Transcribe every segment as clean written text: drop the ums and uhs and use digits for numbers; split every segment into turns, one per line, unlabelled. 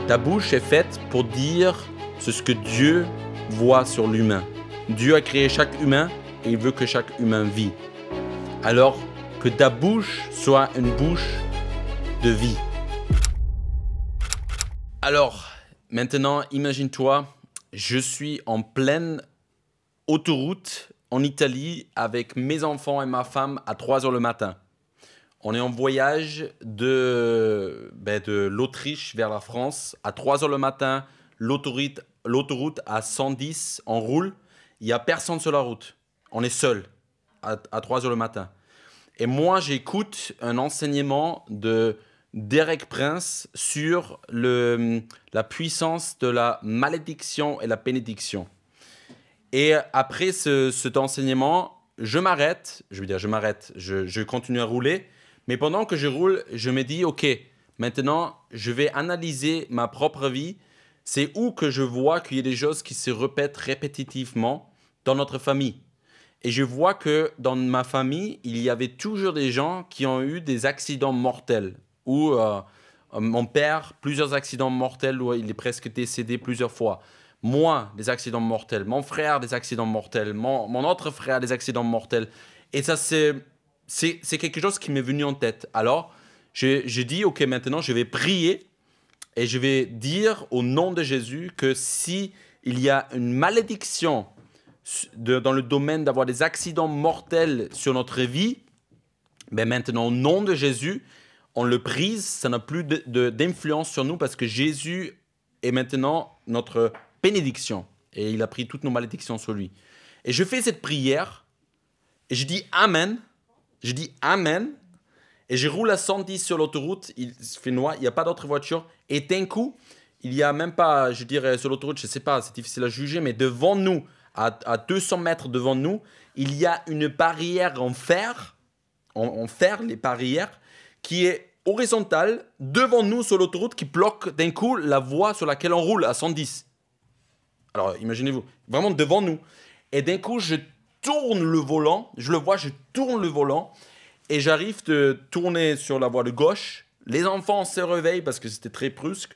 Ta bouche est faite pour dire ce que Dieu voit sur l'humain. Dieu a créé chaque humain et il veut que chaque humain vit. Alors que ta bouche soit une bouche de vie. Alors, maintenant, imagine-toi, je suis en pleine autoroute en Italie avec mes enfants et ma femme à 3 h le matin. On est en voyage de l'Autriche vers la France. À 3 h le matin, l'autoroute à 110, on roule. Il n'y a personne sur la route. On est seul à 3 h le matin. Et moi, j'écoute un enseignement de Derek Prince sur la puissance de la malédiction et la bénédiction. Et après cet enseignement, je continue à rouler. Mais pendant que je roule, je me dis, OK, maintenant, je vais analyser ma propre vie. C'est où que je vois qu'il y a des choses qui se répètent répétitivement dans notre famille. Et je vois que dans ma famille, il y avait toujours des gens qui ont eu des accidents mortels. Ou mon père, plusieurs accidents mortels où il est presque décédé plusieurs fois. Moi, des accidents mortels. Mon frère, des accidents mortels. Mon autre frère, des accidents mortels. Et ça, c'est quelque chose qui m'est venu en tête. Alors, je dis, OK, maintenant, je vais prier et je vais dire au nom de Jésus que si il y a une malédiction dans le domaine d'avoir des accidents mortels sur notre vie, ben maintenant, au nom de Jésus, on le brise, ça n'a plus d'influence sur nous parce que Jésus est maintenant notre bénédiction. Et il a pris toutes nos malédictions sur lui. Et je fais cette prière et je dis Amen. Je dis Amen. Et je roule à 110 sur l'autoroute. Il fait noir, il n'y a pas d'autre voiture. Et d'un coup, il n'y a même pas, je dirais, sur l'autoroute, je ne sais pas, c'est difficile à juger, mais devant nous, à 200 mètres devant nous, il y a une barrière en fer, les barrières, qui est horizontale devant nous sur l'autoroute qui bloque d'un coup la voie sur laquelle on roule à 110. Alors, imaginez-vous, vraiment devant nous. Et d'un coup, je tourne le volant, je le vois, je tourne le volant et j'arrive de tourner sur la voie de gauche. Les enfants se réveillent parce que c'était très brusque.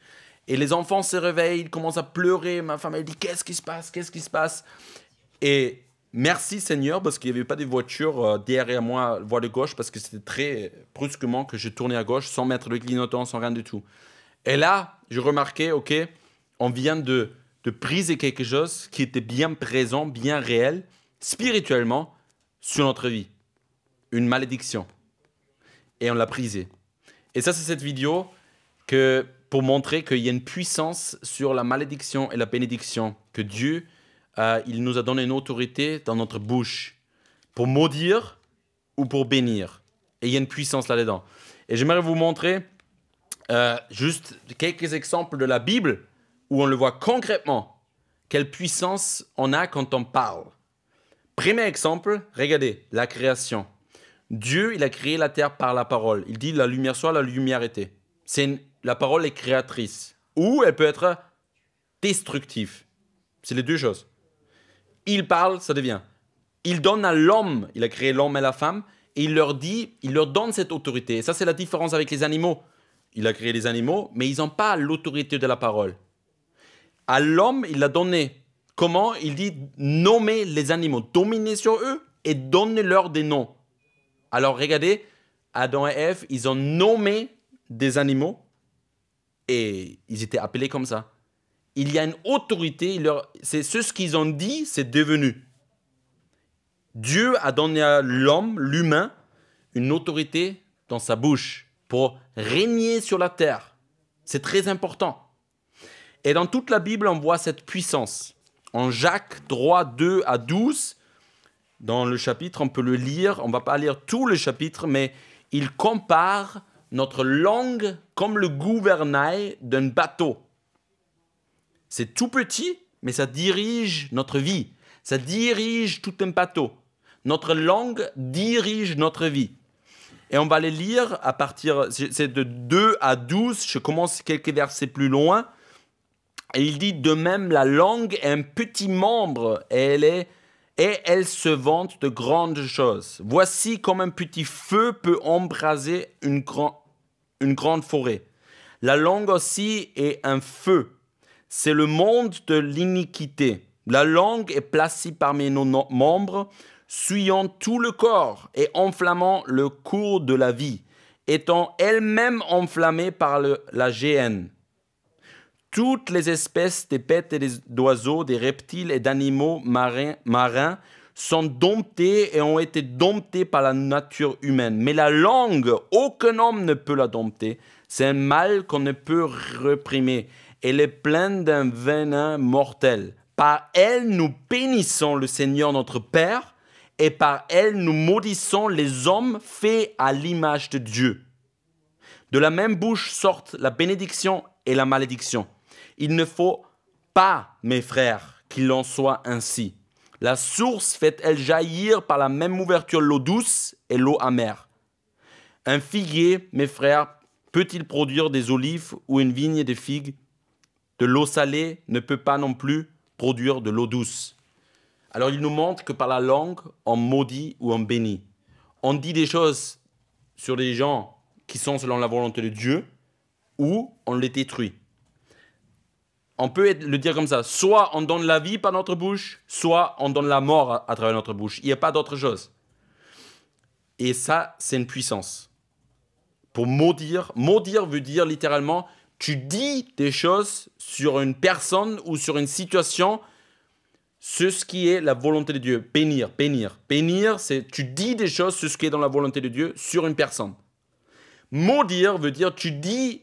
Et les enfants se réveillent, ils commencent à pleurer. Ma femme, elle dit, qu'est-ce qui se passe? Qu'est-ce qui se passe? Et merci Seigneur, parce qu'il n'y avait pas de voiture derrière moi, voie de gauche, parce que c'était très brusquement que je tournais à gauche, sans mettre le clignotant, sans rien du tout. Et là, je remarquais, OK, on vient de briser quelque chose qui était bien présent, bien réel, spirituellement, sur notre vie. Une malédiction. Et on l'a brisé. Et ça, c'est cette vidéo pour montrer qu'il y a une puissance sur la malédiction et la bénédiction, que Dieu, il nous a donné une autorité dans notre bouche pour maudire ou pour bénir. Et il y a une puissance là-dedans. Et j'aimerais vous montrer juste quelques exemples de la Bible où on le voit concrètement, quelle puissance on a quand on parle. Premier exemple, regardez, la création. Dieu, il a créé la terre par la parole. Il dit la lumière soit, la lumière était. La parole est créatrice. Ou elle peut être destructive. C'est les deux choses. Il parle, ça devient. Il donne à l'homme, il a créé l'homme et la femme, et il leur donne cette autorité. Et ça, c'est la différence avec les animaux. Il a créé les animaux, mais ils n'ont pas l'autorité de la parole. À l'homme, il l'a donné. Comment? Il dit nommer les animaux, dominer sur eux et donner-leur des noms. Alors regardez, Adam et Ève, ils ont nommé des animaux et ils étaient appelés comme ça. Il y a une autorité, c'est ce qu'ils ont dit, c'est devenu. Dieu a donné à l'homme, l'humain, une autorité dans sa bouche pour régner sur la terre. C'est très important. Et dans toute la Bible, on voit cette puissance. En Jacques 3, 2 à 12, dans le chapitre, on peut le lire. On ne va pas lire tout le chapitre, mais il compare notre langue comme le gouvernail d'un bateau. C'est tout petit, mais ça dirige notre vie. Ça dirige tout un bateau. Notre langue dirige notre vie. Et on va les lire à partir, c'est de 2 à 12. Je commence quelques versets plus loin. Et il dit, de même, la langue est un petit membre et elle se vante de grandes choses. Voici comme un petit feu peut embraser une grande forêt. La langue aussi est un feu. C'est le monde de l'iniquité. La langue est placée parmi nos membres, souillant tout le corps et enflammant le cours de la vie, étant elle-même enflammée par la géhenne. Toutes les espèces des bêtes et d'oiseaux, des reptiles et d'animaux marins sont domptés et ont été domptés par la nature humaine. Mais la langue, aucun homme ne peut la dompter. C'est un mal qu'on ne peut réprimer. Elle est pleine d'un venin mortel. Par elle, nous bénissons le Seigneur notre Père, et par elle, nous maudissons les hommes faits à l'image de Dieu. De la même bouche sortent la bénédiction et la malédiction. Il ne faut pas, mes frères, qu'il en soit ainsi. La source fait-elle jaillir par la même ouverture l'eau douce et l'eau amère? Un figuier, mes frères, peut-il produire des olives ou une vigne de figues? De l'eau salée ne peut pas non plus produire de l'eau douce. Alors il nous montre que par la langue, on maudit ou on bénit. On dit des choses sur les gens qui sont selon la volonté de Dieu, ou on les détruit. On peut le dire comme ça, soit on donne la vie par notre bouche, soit on donne la mort à travers notre bouche. Il n'y a pas d'autre chose. Et ça, c'est une puissance. Pour maudire veut dire littéralement, tu dis des choses sur une personne ou sur une situation, ce qui est la volonté de Dieu. Bénir. Bénir, c'est tu dis des choses sur ce qui est dans la volonté de Dieu sur une personne. Maudire veut dire tu dis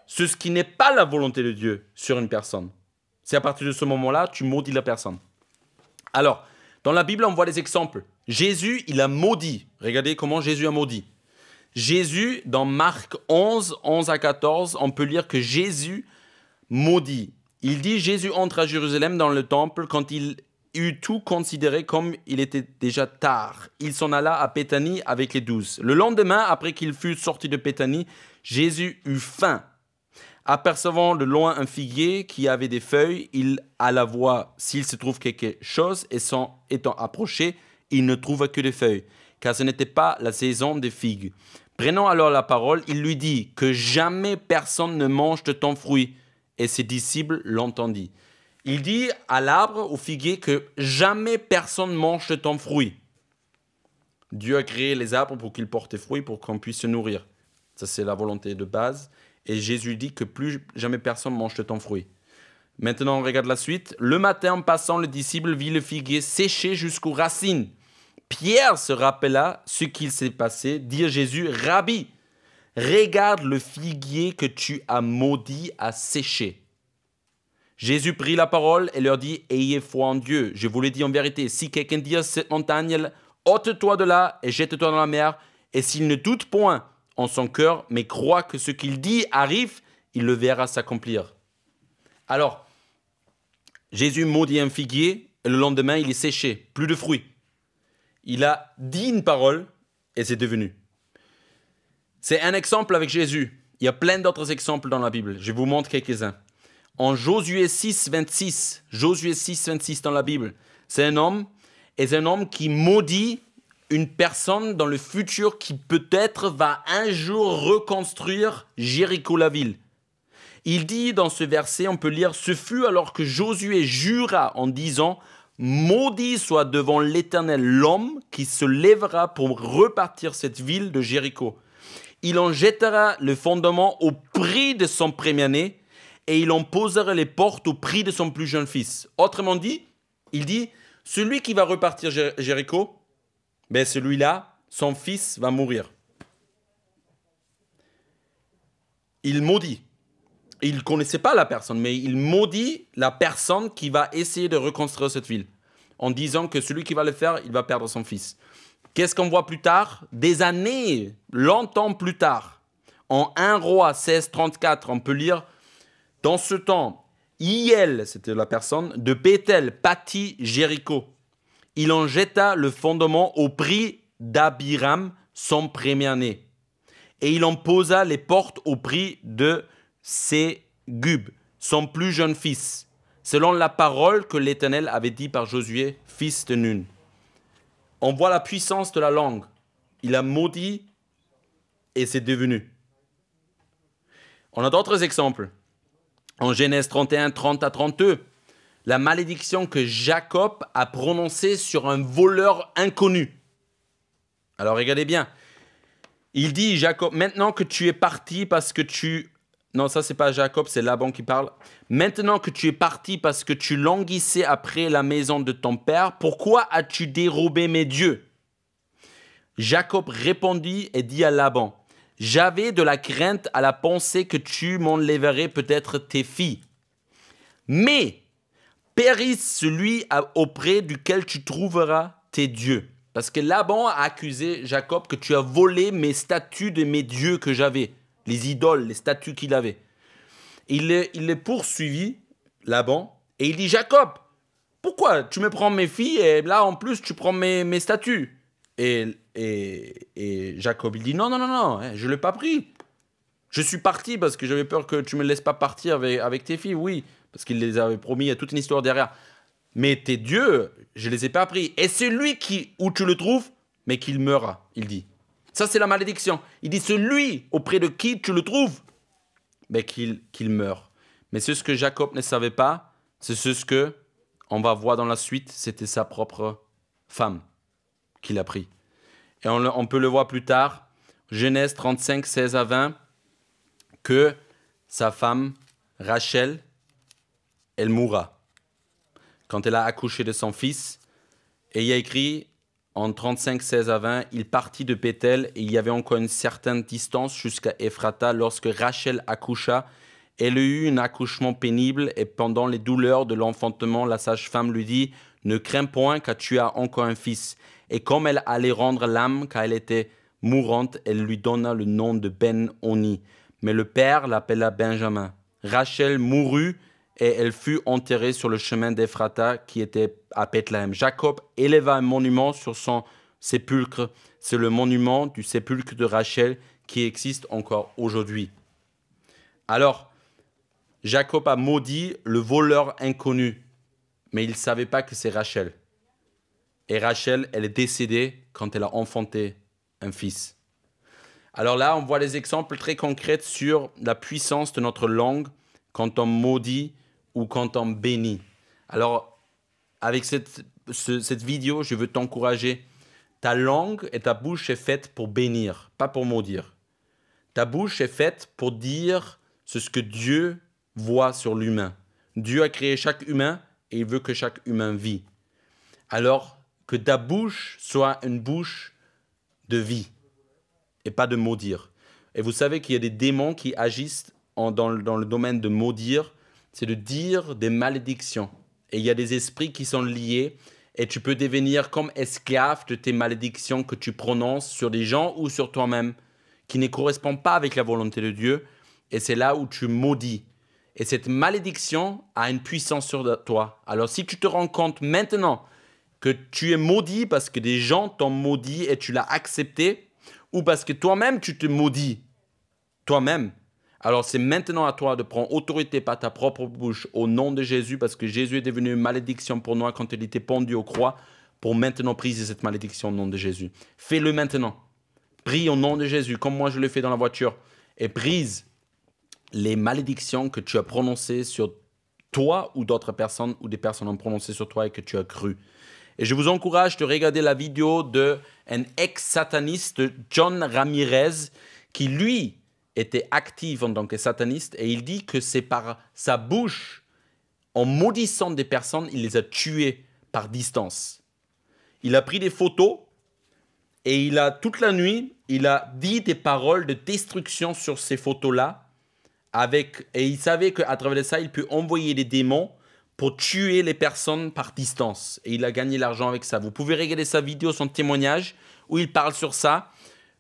ce qui n'est pas la volonté de Dieu sur une personne. C'est à partir de ce moment-là, tu maudis la personne. Alors, dans la Bible, on voit des exemples. Jésus, il a maudit. Regardez comment Jésus a maudit. Jésus, dans Marc 11 à 14, on peut lire que Jésus maudit. Il dit, Jésus entre à Jérusalem dans le temple quand il eut tout considéré comme il était déjà tard. Il s'en alla à Béthanie avec les 12. Le lendemain, après qu'il fut sorti de Béthanie, Jésus eut faim. Apercevant de loin un figuier qui avait des feuilles, il alla voir s'il se trouve quelque chose, et étant approché, il ne trouva que des feuilles, car ce n'était pas la saison des figues. Prenant alors la parole, il lui dit que jamais personne ne mange de ton fruit, et ses disciples l'entendirent. Il dit à l'arbre, au figuier, que jamais personne mange de ton fruit. Dieu a créé les arbres pour qu'ils portent des fruits, pour qu'on puisse se nourrir. Ça, c'est la volonté de base. Et Jésus dit que plus jamais personne mange de ton fruit. Maintenant, on regarde la suite. Le matin, en passant, le disciple vit le figuier séché jusqu'aux racines. Pierre se rappela ce qu'il s'est passé, dit à Jésus, « Rabbi, regarde le figuier que tu as maudit à sécher. » Jésus prit la parole et leur dit, « Ayez foi en Dieu. Je vous le dis en vérité, si quelqu'un dit à cette montagne, ôte-toi de là et jette-toi dans la mer, et s'il ne doute point en son cœur, mais croit que ce qu'il dit arrive, il le verra s'accomplir. » Alors, Jésus maudit un figuier et le lendemain, il est séché, plus de fruits. Il a dit une parole et c'est devenu. C'est un exemple avec Jésus. Il y a plein d'autres exemples dans la Bible. Je vous montre quelques-uns. En Josué 6, 26 dans la Bible, c'est un homme qui maudit une personne dans le futur qui peut-être va un jour reconstruire Jéricho, la ville. Il dit dans ce verset, on peut lire, « Ce fut alors que Josué jura en disant, « Maudit soit devant l'Éternel l'homme qui se lèvera pour repartir cette ville de Jéricho. Il en jettera le fondement au prix de son premier-né et il en posera les portes au prix de son plus jeune fils. » Autrement dit, il dit, celui qui va repartir Jéricho, ben celui-là, son fils va mourir. Il maudit. Il ne connaissait pas la personne, mais il maudit la personne qui va essayer de reconstruire cette ville, en disant que celui qui va le faire, il va perdre son fils. Qu'est-ce qu'on voit plus tard? Des années, longtemps plus tard, en 1 Roi 16, 34, on peut lire, « Dans ce temps, Hiel, c'était la personne, de Béthel bâtit Jéricho. Il en jeta le fondement au prix d'Abiram, son premier-né. Et il en posa les portes au prix de Ségub, son plus jeune fils, selon la parole que l'Éternel avait dit par Josué, fils de Nun. » On voit la puissance de la langue. Il a maudit et c'est devenu. On a d'autres exemples. En Genèse 31, 30 à 32, la malédiction que Jacob a prononcée sur un voleur inconnu. Alors regardez bien. Il dit, Jacob, maintenant que tu es parti parce que tu... Non, ça c'est pas Jacob, c'est Laban qui parle. Maintenant que tu es parti parce que tu languissais après la maison de ton père, pourquoi as-tu dérobé mes dieux? Jacob répondit et dit à Laban, j'avais de la crainte à la pensée que tu m'enlèverais peut-être tes filles. Mais périsse celui auprès duquel tu trouveras tes dieux. Parce que Laban a accusé Jacob que tu as volé mes statues de mes dieux que j'avais. Les idoles, les statues qu'il avait. Il est poursuivi, Laban, et il dit, Jacob, pourquoi tu me prends mes filles et là en plus tu prends mes statues? Et Jacob, il dit, non, je ne l'ai pas pris. Je suis parti parce que j'avais peur que tu ne me laisses pas partir avec tes filles, oui. Parce qu'il les avait promis, il y a toute une histoire derrière. Mais tes dieux, je ne les ai pas pris. Et celui où tu le trouves, mais qu'il meura, il dit. Ça, c'est la malédiction. Il dit, celui auprès de qui tu le trouves, mais qu'il meure. Mais c'est ce que Jacob ne savait pas, c'est ce que, on va voir dans la suite, c'était sa propre femme qu'il a pris. Et on peut le voir plus tard, Genèse 35, 16 à 20, que sa femme, Rachel, elle mourra quand elle a accouché de son fils. Et il y a écrit en 35, 16 à 20, il partit de Béthel et il y avait encore une certaine distance jusqu'à Ephrata lorsque Rachel accoucha. Elle eut un accouchement pénible et pendant les douleurs de l'enfantement, la sage-femme lui dit « Ne crains point car tu as encore un fils. » Et comme elle allait rendre l'âme car elle était mourante, elle lui donna le nom de Ben-Oni. Mais le père l'appela Benjamin. Rachel mourut et elle fut enterrée sur le chemin d'Ephrata qui était à Bethléem. Jacob éleva un monument sur son sépulcre. C'est le monument du sépulcre de Rachel qui existe encore aujourd'hui. Alors, Jacob a maudit le voleur inconnu, mais il ne savait pas que c'est Rachel. Et Rachel, elle est décédée quand elle a enfanté un fils. Alors là, on voit des exemples très concrets sur la puissance de notre langue quand on maudit ou quand on bénit. Alors, avec cette vidéo, je veux t'encourager. Ta langue et ta bouche est faite pour bénir, pas pour maudire. Ta bouche est faite pour dire ce que Dieu voit sur l'humain. Dieu a créé chaque humain et il veut que chaque humain vit. Alors, que ta bouche soit une bouche de vie et pas de maudire. Et vous savez qu'il y a des démons qui agissent dans le domaine de maudire, c'est de dire des malédictions. Et il y a des esprits qui sont liés et tu peux devenir comme esclave de tes malédictions que tu prononces sur des gens ou sur toi-même qui ne correspondent pas avec la volonté de Dieu. Et c'est là où tu maudis. Et cette malédiction a une puissance sur toi. Alors si tu te rends compte maintenant que tu es maudit parce que des gens t'ont maudit et tu l'as accepté, ou parce que toi-même tu te maudis, toi-même, alors c'est maintenant à toi de prendre autorité par ta propre bouche au nom de Jésus, parce que Jésus est devenu une malédiction pour nous quand il était pendu aux croix, pour maintenant briser cette malédiction au nom de Jésus. Fais-le maintenant. Prie au nom de Jésus, comme moi je le fais dans la voiture, et brise les malédictions que tu as prononcées sur toi ou d'autres personnes, ou des personnes ont prononcé sur toi et que tu as cru. Et je vous encourage de regarder la vidéo d'un ex-sataniste, John Ramirez, qui lui était actif en tant que sataniste, et il dit que c'est par sa bouche, en maudissant des personnes, il les a tuées par distance. Il a pris des photos et toute la nuit, il a dit des paroles de destruction sur ces photos-là, et il savait qu'à travers ça, il peut envoyer des démons pour tuer les personnes par distance. Et il a gagné l'argent avec ça. Vous pouvez regarder sa vidéo, son témoignage, où il parle sur ça,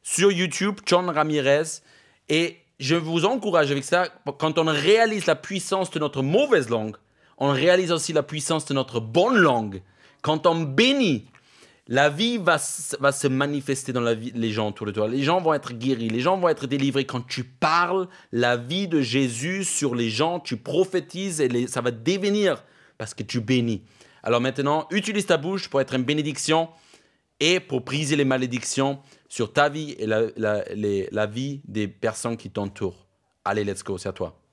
sur YouTube, John Ramirez. Et je vous encourage avec ça, quand on réalise la puissance de notre mauvaise langue, on réalise aussi la puissance de notre bonne langue. Quand on bénit, la vie va se manifester dans la vie, les gens autour de toi. Les gens vont être guéris, les gens vont être délivrés. Quand tu parles la vie de Jésus sur les gens, tu prophétises et ça va devenir parce que tu bénis. Alors maintenant, utilise ta bouche pour être une bénédiction et pour briser les malédictions sur ta vie et la vie des personnes qui t'entourent. Allez, let's go, c'est à toi.